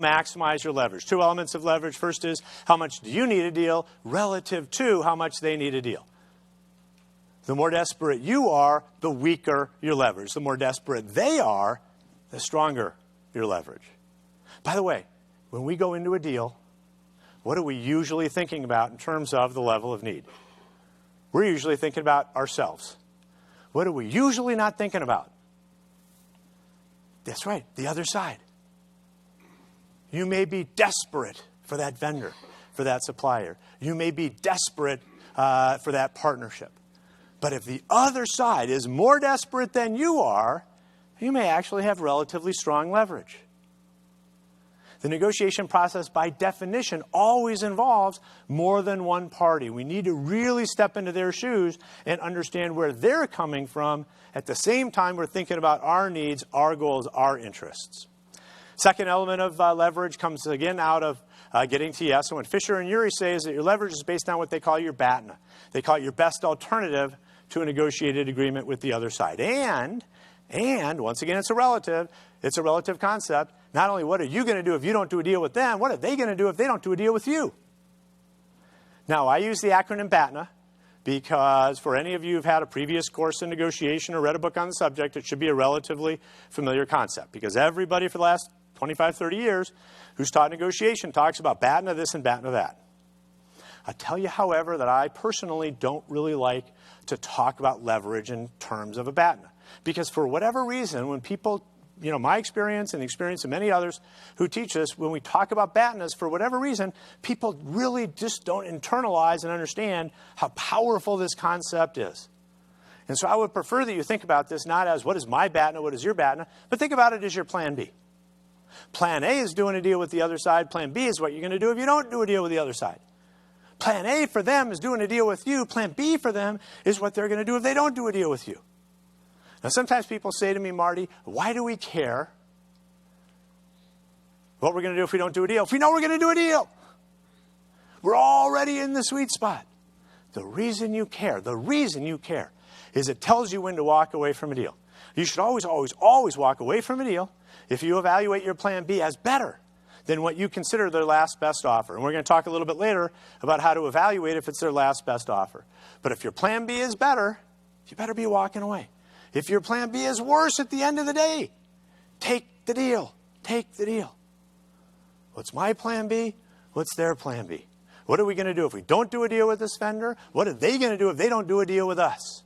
Maximize your leverage. Two elements of leverage. First is how much do you need a deal relative to how much they need a deal. The more desperate you are, the weaker your leverage. The more desperate they are, the stronger your leverage. By the way, when we go into a deal, what are we usually thinking about in terms of the level of need? We're usually thinking about ourselves. What are we usually not thinking about? That's right, the other side. You may be desperate for that vendor, for that supplier. You may be desperate for that partnership. But if the other side is more desperate than you are, you may actually have relatively strong leverage. The negotiation process, by definition, always involves more than one party. We need to really step into their shoes and understand where they're coming from. At the same time, we're thinking about our needs, our goals, our interests. Second element of leverage comes again out of getting to yes. And what Fisher and Urey say is that your leverage is based on what they call your BATNA. They call it your best alternative to a negotiated agreement with the other side. And once again, it's a relative concept. Not only what are you going to do if you don't do a deal with them, what are they going to do if they don't do a deal with you? Now, I use the acronym BATNA because for any of you who've had a previous course in negotiation or read a book on the subject, it should be a relatively familiar concept because everybody for the last 25, 30 years who's taught negotiation talks about BATNA this and BATNA that. I tell you, however, that I personally don't really like to talk about leverage in terms of a BATNA. Because for whatever reason, when people, my experience and the experience of many others who teach this, when we talk about BATNAs, for whatever reason, people really just don't internalize and understand how powerful this concept is. And so I would prefer that you think about this not as what is my BATNA, what is your BATNA, but think about it as your plan B. Plan A is doing a deal with the other side. Plan B is what you're going to do if you don't do a deal with the other side. Plan A for them is doing a deal with you. Plan B for them is what they're going to do if they don't do a deal with you. Now, sometimes people say to me, Marty, why do we care what we're going to do if we don't do a deal? If we know we're going to do a deal, we're already in the sweet spot. The reason you care is it tells you when to walk away from a deal. You should always, always, always walk away from a deal if you evaluate your plan B as better than what you consider their last best offer. And we're going to talk a little bit later about how to evaluate if it's their last best offer. But if your plan B is better, you better be walking away. If your plan B is worse at the end of the day, take the deal. Take the deal. What's my plan B? What's their plan B? What are we going to do if we don't do a deal with this vendor? What are they going to do if they don't do a deal with us?